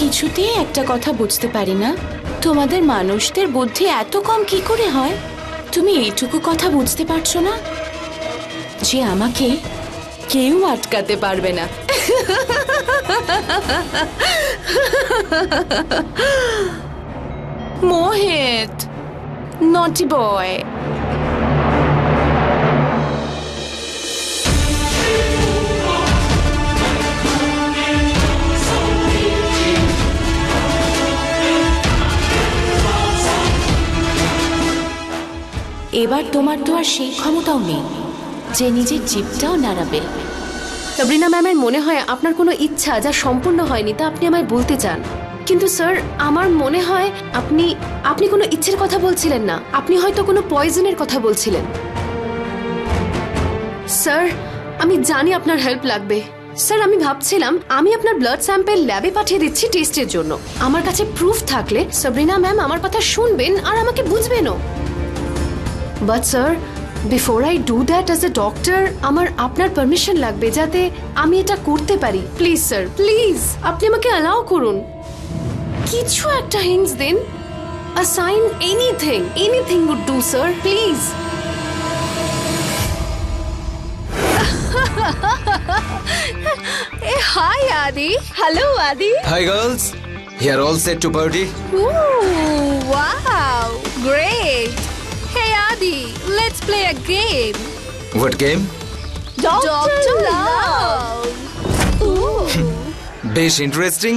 কিছুতেই একটা কথা বুঝতে পারি না, তোমাদের মানুষদের বুদ্ধি এত কম কি করে হয়? তুমি এইটুকু কথা বুঝতে পারছো না যে আমাকে কেউ আটকাতে পারবে না। মোহিত, নটি বয়। এবার তোমার তো আর সেই ক্ষমতাও নেই যে নিজের জিভটাও নাড়াবে। সাবরিনা ম্যামের মনে হয় আপনার কোনো ইচ্ছা যা সম্পূর্ণ হয়নি তা আপনি আমায় বলতে চান, কিন্তু স্যার আমার মনে হয় আপনি কোনো ইচ্ছের কথা বলছিলেন না, আপনি হয়তো কোনো পয়জনের কথা বলছিলেন। স্যার আমি জানি আপনার হেল্প লাগবে। স্যার আমি ভাবছিলাম আমি আপনার ব্লাড স্যাম্পল ল্যাবে পাঠিয়ে দিচ্ছি টেস্টের জন্য। আমার কাছে প্রুফ থাকলে সাবরিনা ম্যাম আমার কথা শুনবেন আর আমাকে বুঝবেনও। But sir before I do that as a doctor আমার আপনার পারমিশন লাগবে যাতে আমি এটা করতে পারি। প্লিজ স্যার প্লিজ আপনি আমাকে অ্যালাউ করুন, কিছু একটা হিন্টস দিন, a sign, anything would do sir please. Hi, Adi. Hello, Adi. Hi girls, you are all set to party? Ooh, wow, great. Hey, Adi, let's play a game. What game? Doctor Love. Ooh. বেশ interesting.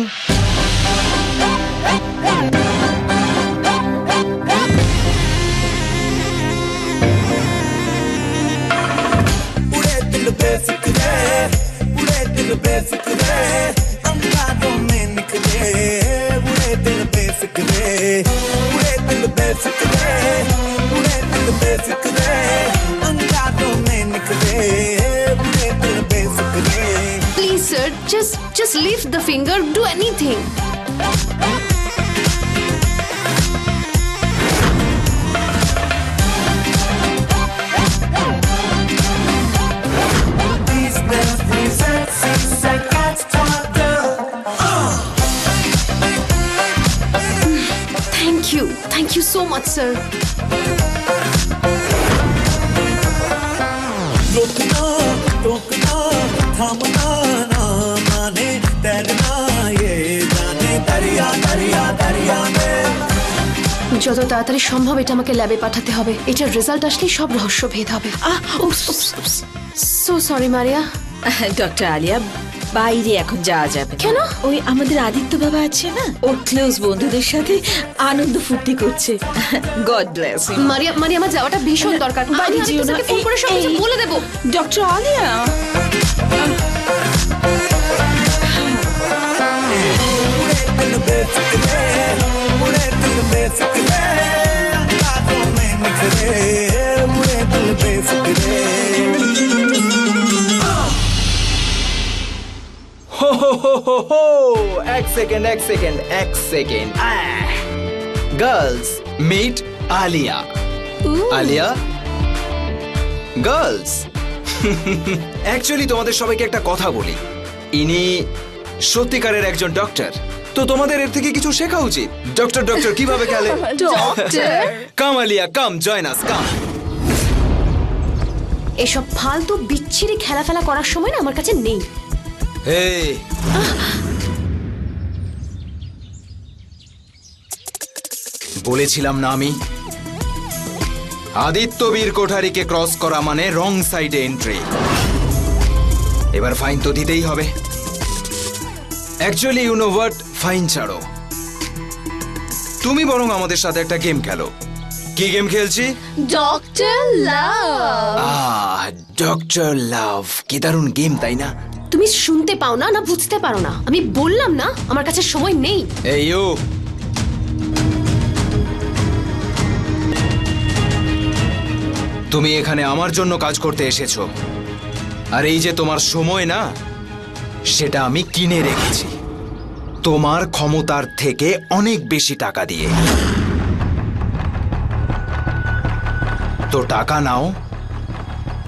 Please sir, just lift the finger, do anything. Thank you so much sir. যত তাড়াতাড়ি সম্ভব এটা আমাকে ল্যাবে পাঠাতে হবে, এটার রেজাল্ট আসলেই সব রহস্য ভেদ হবে। So sorry Maria. Doctor Alia, বাইরে এখন যাওয়া যাবে না। কেন? ওই আমাদের আদিত্য বাবা আছে না, ওর ক্লোজ বন্ধুদের সাথে আনন্দ ফুর্তি করছে। God bless him. মারিয়া আমার যাওয়াটা ভীষণ দরকার। বাইরে যেও না, ফোন করে সব কিছু বলে দেব। ডক্টর আলিয়া, এক second. Girls meet Alia. Alia, girls actually তোমাদের সবাইকে একটা কথা বলি, ইনি সত্যিকারের একজন ডক্টর, তো তোমাদের এর থেকে কিছু শেখা উচিত। ডক্টর কিভাবে খেলে। কাম আলিয়া, কাম জয়েন আস, কাম। এসব ফালতু বিচ্ছিরি খেলাফেলা করার সময় না আমার কাছে নেই। এই বলেছিলাম না আমি, আদিত্য বীর কোঠারিকে ক্রস করা মানে রং সাইডে এন্ট্রি। এবার ফাইন তো দিতেই হবে। Actually you know what, fine ছাড়ো, তুমি বরং আমাদের সাথে একটা গেম খেলো। কি গেম খেলছি? Doctor Love. ডক্টর লাভ, কি দারুণ গেম তাই না? তুমি শুনতে পাও না, না বুঝতে পারো না? আমি বললাম না আমার কাছে সময় নেই। এই ইউ, তুমি এখানে আমার জন্য কাজ করতে এসেছো, আর এই যে তোমার সময় না, সেটা আমি কিনে রেখেছি তোমার ক্ষমতার থেকে অনেক বেশি টাকা দিয়ে। তো টাকা নাও,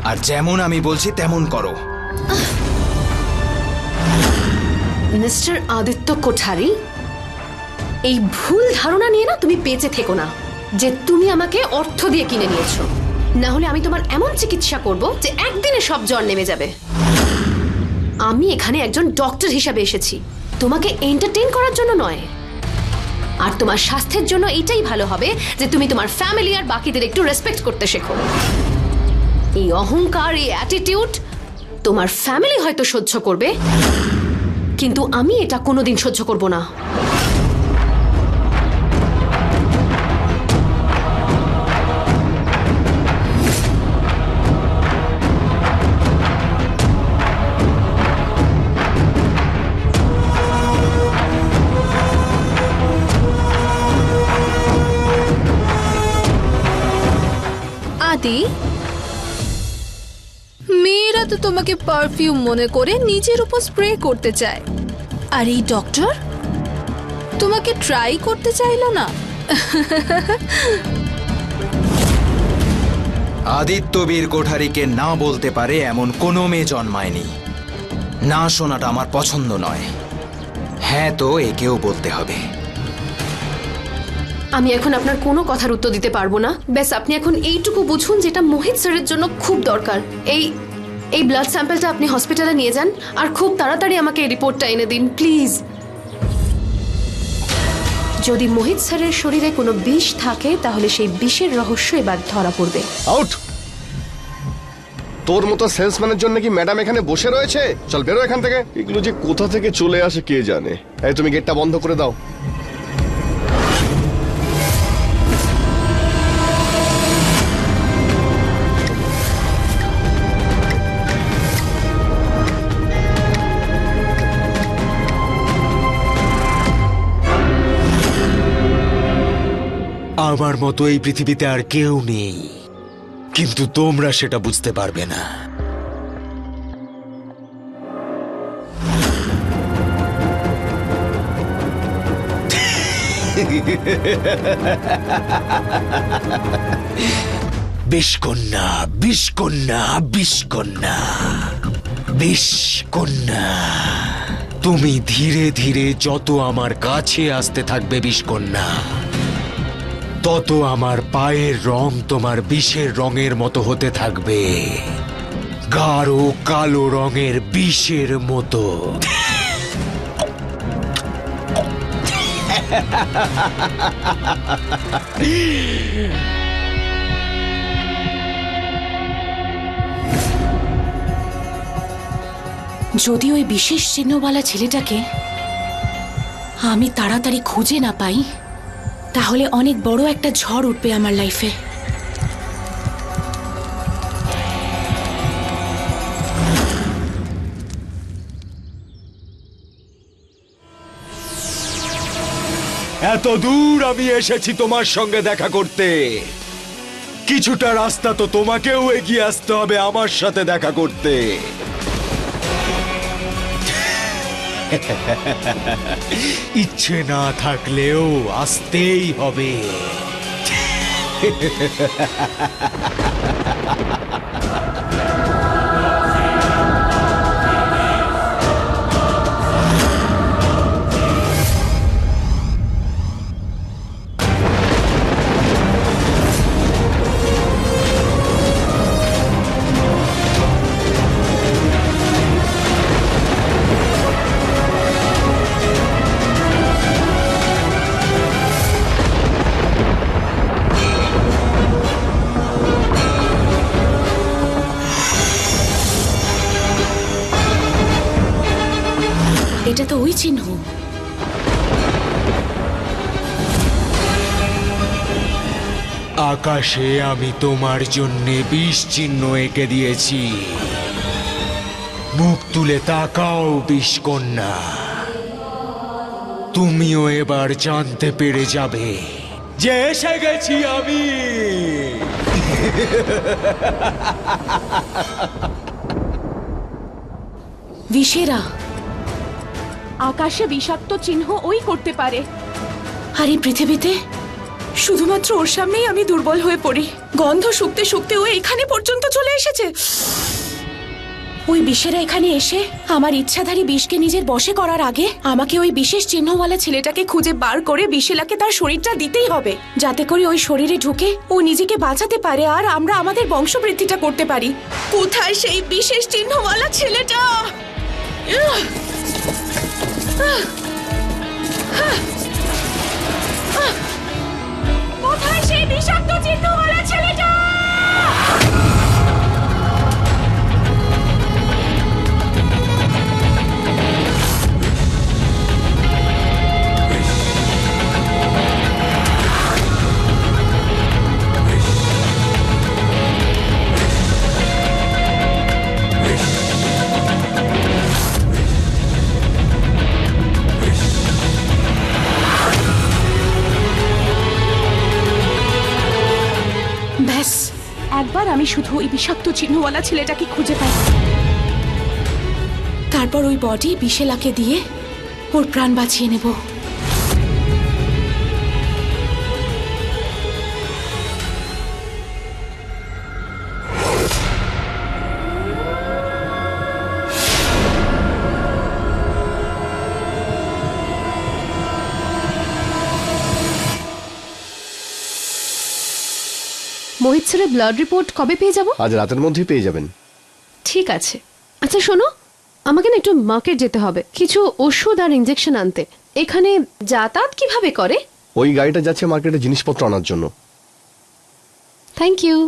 আর যেমন আমি বলছি তেমন করো। মিস্টার আদিত্য কোঠারি, এই ভুল ধারণা নিয়ে না তুমি বেঁচে থেকো না যে তুমি আমাকে অর্থ দিয়ে কিনে নিয়েছো। না হলে আমি তোমার এমন চিকিৎসা করব যে একদিনে সব জ্বর নেমে যাবে। আমি এখানে একজন ডক্টর হিসাবে এসেছি, তোমাকে এন্টারটেইন করার জন্য নয়। আর তোমার স্বাস্থ্যের জন্য এটাই ভালো হবে যে তুমি তোমার ফ্যামিলি আর বাকিদের একটু রেসপেক্ট করতে শেখো। এই অহংকার, এই অ্যাটিটিউড তোমার ফ্যামিলি হয়তো সহ্য করবে, কিন্তু আমি এটা কোনোদিন সহ্য করব না। আদি, মেয়েরা তো তোমাকে পারফিউম মনে করে নিজের উপর স্প্রে করতে চায়, আর এই ডক্টর তোমাকে ট্রাই করতে চাইলো না। আদিত্যবীর কোঠারিকে না বলতে পারে এমন কোনো মেয়ে জন্মায়নি। না শোনাটা আমার পছন্দ নয়। হ্যাঁ তো একেও বলতে হবে। আমি এখন আপনার কোনো কথার উত্তর দিতে পারবো না। ব্যাস আপনি এখন এইটুকু বুঝুন যেটা মোহিত স্যারের জন্য খুব দরকার। এই ব্লাড স্যাম্পলটা আপনি হসপিটালে নিয়ে যান আর খুব তাড়াতাড়ি আমাকে এই রিপোর্টটা এনে দিন প্লিজ। যদি মোহিত স্যারের শরীরে কোনো বিষ থাকে তাহলে সেই বিষের রহস্য এবার ধরা পড়বে। আউট! তোর মতো সেলসম্যানের জন্য কি ম্যাডাম এখানে বসে রয়েছে? চল বেরো এখান থেকে। এগুলো যে কোথা থেকে চলে আসে কে জানে। এই তুমি গেটটা বন্ধ করে দাও। আমার মতো এই পৃথিবীতে আর কেউ নেই, কিন্তু তোমরা সেটা বুঝতে পারবে না। বিষকন্যা, বিষকন্যা, বিষকন্যা, বিষকন্যা, তুমি ধীরে ধীরে যত আমার কাছে আসতে থাকবে বিষকন্যা, তত আমার পায়ের রং তোমার বিষের রঙের মতো হতে থাকবে, গাঢ় কালো রঙের বিষের মতো। যদি ওই বিশেষ চিহ্নওয়ালা ছেলেটাকে আমি তাড়াতাড়ি খুঁজে না পাই তাহলে অনেক বড় একটা ঝড় উঠবে আমার লাইফে। এত দূর আমি এসেছি তোমার সঙ্গে দেখা করতে, কিছুটা রাস্তা তো তোমাকেও এগিয়ে আসতে হবে আমার সাথে দেখা করতে। ইচ্ছে না থাকলেও আসতেই হবে। এটা তো ওই চিহ্ন। আকাশে আমি তোমার জন্যে বিষ চিহ্ন এঁকে দিয়েছি, মুখ তুলে তাকাও বিষকন্যা, তুমিও এবার জানতে পেরে যাবে যে এসে গেছি আমি। বিশেরা আকাশে বিষাক্ত চিহ্ন ওই করতে পারে, আর এই পৃথিবীতে শুধুমাত্র ওর সামনেই আমি দুর্বল হয়ে পড়ি। গন্ধ শুকতে শুকতে ও এখানে পর্যন্ত চলে এসেছে। ওই বিষেরা এখানে এসে আমার ইচ্ছাধারী বিষকে নিজের বশে করার আগে আমাকে ওই বিশেষ চিহ্নওয়ালা ছেলেটাকে খুঁজে বার করে বিশেলাকে তার শরীরটা দিতেই হবে, যাতে করে ওই শরীরে ঢুকে ও নিজেকে বাঁচাতে পারে আর আমরা আমাদের বংশবৃদ্ধিটা করতে পারি। কোথায় সেই বিশেষ চিহ্নওয়ালা ছেলেটা? কোথায় সেই বিষাক্ত চিহ্নওয়ালা ছেলেটা? ব্যাস, একবার আমি শুধু ওই বিষাক্ত চিহ্নওয়ালা ছেলেটাকে খুঁজে পাই, তারপর ওই বডি বিশেলাকে দিয়ে ওর প্রাণ বাঁচিয়ে নেব। মোহিত স্যারের ব্লাড রিপোর্ট কবে পেয়ে যাব? আজ রাতের মধ্যেই পেয়ে যাবেন। ঠিক আছে। আচ্ছা শোনো, আমাকে না একটু মার্কেট যেতে হবে, কিছু ওষুধ আর ইনজেকশন আনতে। এখানে যাতায়াত কিভাবে করে? ওই গাড়িটা যাচ্ছে মার্কেটে জিনিসপত্র আনার জন্য। Thank you.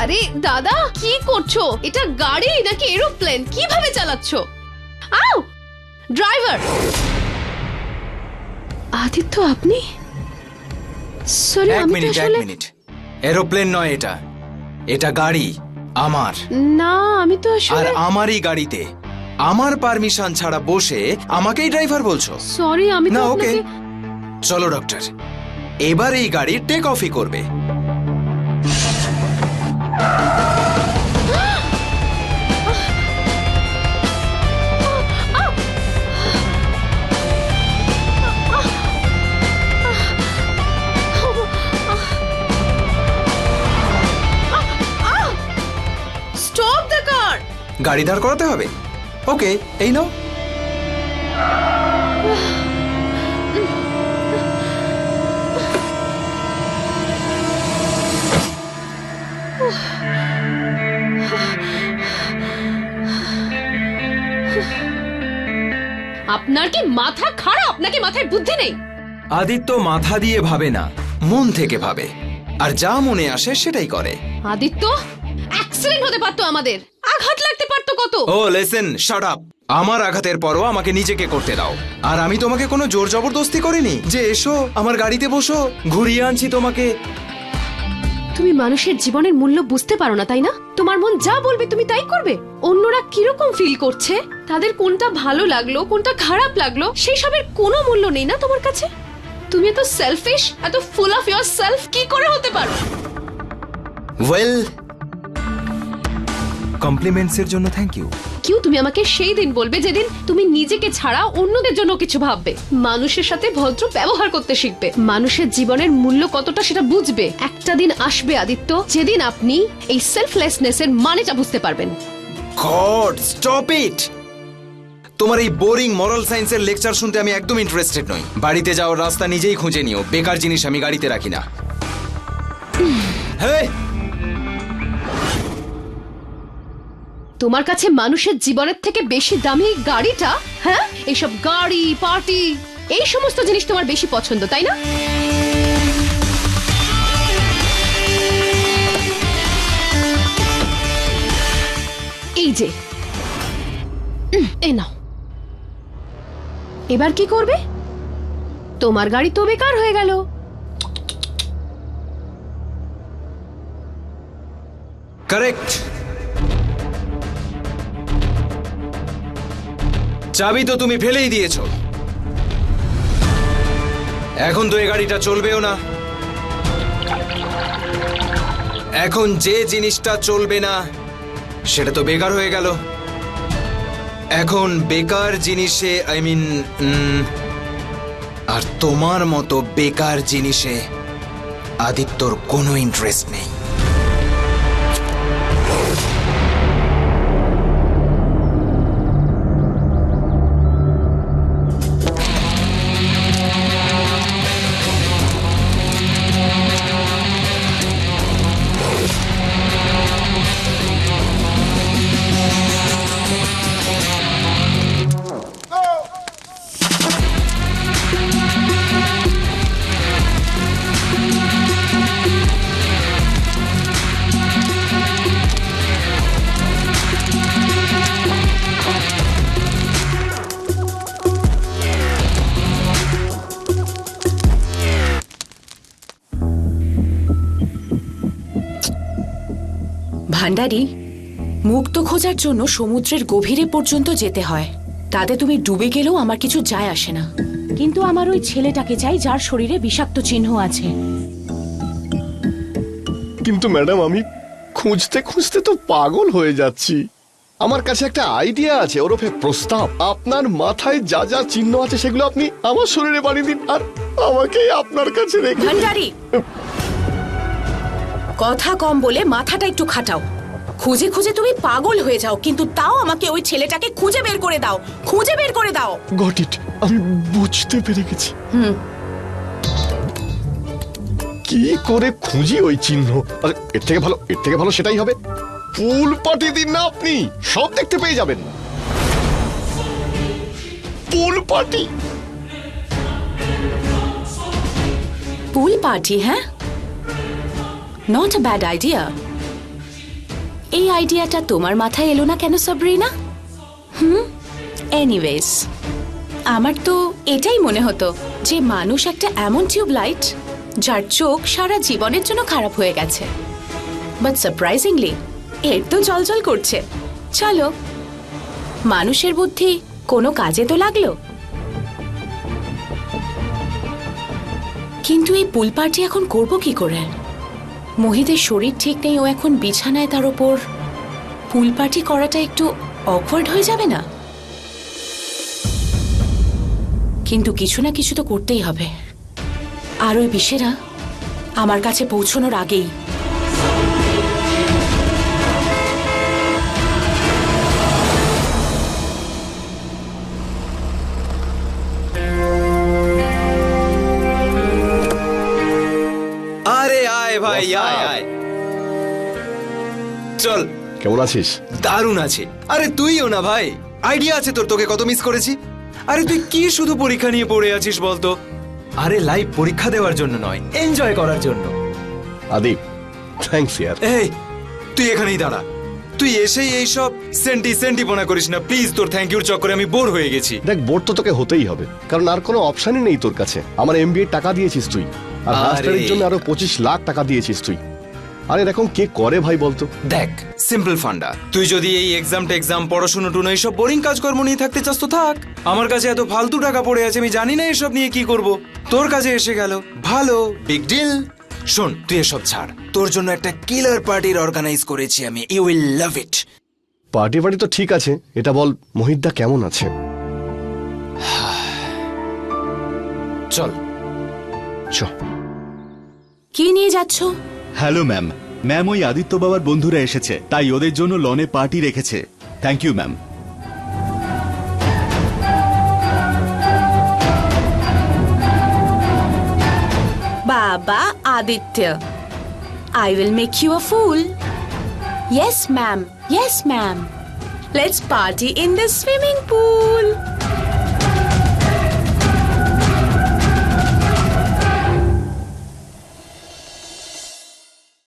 আরে দাদা, কি করছো? এটা গাড়ি নাকি এরোপ্লেন? কিভাবে চালাচ্ছ? আউ! ড্রাইভার আদিত্য, আপনি? সরি, এক আমি তো মিনিট, এক আসলে মিনিট। এরোপ্লেন নয় এটা, এটা গাড়ি আমার। না, আমি তো আর আসলে আমারই গাড়িতে আমার পারমিশন ছাড়া বসে আমাকেই ড্রাইভার বলছো? সরি, আমি তো না, ওকে। আপনাকে চলো ডক্টর, এবার এই গাড়ি টেক অফই করবে। Stop the car. গাড়ি দাঁড় করাতে হবে? ওকে, এই নাও। আপনার কি মাথা খারাপ নাকি মাথায় বুদ্ধি নেই? আদিত্য মাথা দিয়ে ভাবে না, মন থেকে ভাবে, আর যা মনে আসে সেটাই করে। আদিত্য, অ্যাক্সিডেন্ট হতে পারতো, আমাদের আঘাত লাগতে পারতো কত। ও লিসেন, শাট আপ। আমার আঘাতের পরও আমাকে নিজেকে করতে দাও। আর আমি তোমাকে কোনো জোর জবরদস্তি করিনি যে এসো আমার গাড়িতে বসো, ঘুরিয়ে আনছি তোমাকে। তুমি মানুষের জীবনের মূল্য বুঝতে পারো না, তাই না? তোমার মন যা বলবে তুমি তাই করবে। অন্যরা কিরকম ফিল করছে, তাদের কোনটা ভালো লাগলো কোনটা খারাপ লাগলো, সেই সবের কোনো মূল্য নেই না তোমার কাছে? তুমি এত সেলফিশ, এত ফুল অফ ইয়োর সেলফ কি করে হতে পারো? ওয়েল, কমপ্লিমেন্টস এর জন্য থ্যাংক ইউ। কিউ তুমি আমাকে সেই দিন বলবে যেদিন তুমি নিজেকে ছাড়া অন্যদের জন্য কিছু ভাববে, মানুষের সাথে ভদ্র ব্যবহার করতে শিখবে, মানুষের জীবনের মূল্য কতটা সেটা বুঝবে। একটা দিন আসবে আদিত্য, যেদিন আপনি এই সেলফলেসনেস এর মানেটা বুঝতে পারবেন। God stop it. তোমার এই বোরিং মরাল সায়েন্সের লেকচার শুনতে আমি একদম ইন্টারেস্টেড নই। বাড়িতে যাওয়ার রাস্তা নিজেই খুঁজে নিও, বেকার জিনিস আমি গাড়িতে রাখি না। হ্যাঁ, তোমার কাছে মানুষের জীবনের থেকে বেশি দামি এই গাড়িটা? হ্যাঁ, এইসব গাড়ি, পার্টি, এই সমস্ত জিনিস তোমার বেশি পছন্দ, তাই না? এই যে এ নাও, এবার কি করবে? তোমার গাড়ি তো বেকার হয়ে গেল। কারেক্ট। চাবি তো তুমি ফেলেই দিয়েছো। এখন তো এই গাড়িটা চলবেও না। এখন যে জিনিসটা চলবে না সেটা তো বেকার হয়ে গেল। এখন বেকার জিনিসে আর তোমার মতো বেকার জিনিসে আদিত্যর কোনো ইন্টারেস্ট নেই। ভান্ডারি, মুক্ত খোঁজার জন্য সমুদ্রের গভীরে পর্যন্ত যেতে হয়। তাতে তুমি ডুবে গেলেও আমার কিছু যায় আসে না। কিন্তু আমার ওই ছেলেটাকে চাই যার শরীরে বিষাক্ত চিহ্ন আছে। কিন্তু ম্যাডাম আমি খুঁজতে খুঁজতে তো পাগল হয়ে যাচ্ছি। আমার কাছে একটা আইডিয়া আছে, ওরফে প্রস্তাব। আপনার মাথায় যা যা চিহ্ন আছে সেগুলো আপনি আমার শরীরে বানিয়ে দিন আর আমাকে আপনার কাছে রেখে দিন। ভান্ডারি, কথা কম বলে মাথাটা একটু খাটাও। খুঁজে খুঁজে তুমি পাগল হয়ে যাও, কিন্তু তাও আমাকে ওই ছেলেটাকে খুঁজে বের করে দাও, খুঁজে বের করে দাও। গট ইট, আমি বুঝতে পেরে গেছি। কি করে খুঁজি ওই চিহ্ন? আরে এর থেকে ভালো সেটাই হবে। ফুল পাঠিয়ে দিন না, আপনি সব দেখতে পেয়ে যাবেন। ফুল পার্টি। পুল পার্টি, হ্যাঁ? Not a bad idea. এই আইডিয়াটা তোমার মাথায় এলো না কেন সাবরিনা? এনিওয়েজ, আমার তো এটাই মনে হতো যে মানুষ একটা এমন টিউবলাইট যার চোখ সারা জীবনের জন্য খারাপ হয়ে গেছে, বাট সারপ্রাইজিংলি এর তো জলজল করছে। চলো, মানুষের বুদ্ধি কোনো কাজে তো লাগলো। কিন্তু এই পুল পার্টি এখন করব কি করে? মোহিতের শরীর ঠিক নেই, ও এখন বিছানায়, তার ওপর পুল পার্টি করাটা একটু অকওয়ার্ড হয়ে যাবে না? কিন্তু কিছু না কিছু তো করতেই হবে। আর ওই বিষেরা আমার কাছে পৌঁছানোর আগেই। আরে আয় ভাই, আয় আয়, চল। কেমন আছিস? দারুণ আছে। আরে তুইও না ভাই, আইডিয়া আছে তোর? তোকে কত মিস করেছি। আরে তুই কি শুধু পরীক্ষা নিয়ে পড়ে আছিস বলতো? আরে লাইফ পরীক্ষা দেওয়ার জন্য নয়, এনজয় করার জন্য। আদি, থ্যাঙ্কস ইয়ার। এই তুই এখানেই দাঁড়া। তুই এসেই এইসব সেন্টিপনা করিস না প্লিজ। তোর থ্যাংক ইউর চক্করে আমি বোর হয়ে গেছি। দেখ, বোর তো তোকে হতেই হবে, কারণ আর কোনো অপশনই নেই তোর কাছে। আমার এমবিএ টাকা দিয়েছিস তুই, আর মাস্টারের জন্য আরো 25 লাখ টাকা দিয়েছিস তুই। আরে এরকম কে করে ভাই বলতো? দেখ, সিম্পল ফান্ডা। তুই যদি এই এক্সাম পড়াশোনা টুনো এইসব বোরিং কাজকর্ম নিয়ে থাকতে চাস তো থাক। আমার কাছে এত ফালতু টাকা পড়ে আছে, আমি জানি না এসব নিয়ে কি করব। তোর কাছে এসে গেল, ভালো, বিগ ডিল। শোন, তুই এসব ছাড়। তোর জন্য একটা কিলার পার্টির অর্গানাইজ করেছি আমি, you will love it. Party তো ঠিক আছে, এটা বল মোহিতদা কেমন আছে? চল। কি নিয়ে যাচ্ছ? Hello ma'am. ম্যাম, ওই আদিত্য বাবার বন্ধুরা এসেছে, তাই ওদের জন্য লনে পার্টি রেখেছে। Thank you ma'am. বাবা Aditya, I will make you a fool. Yes, ma'am. Yes, ma'am. Let's party in the swimming pool.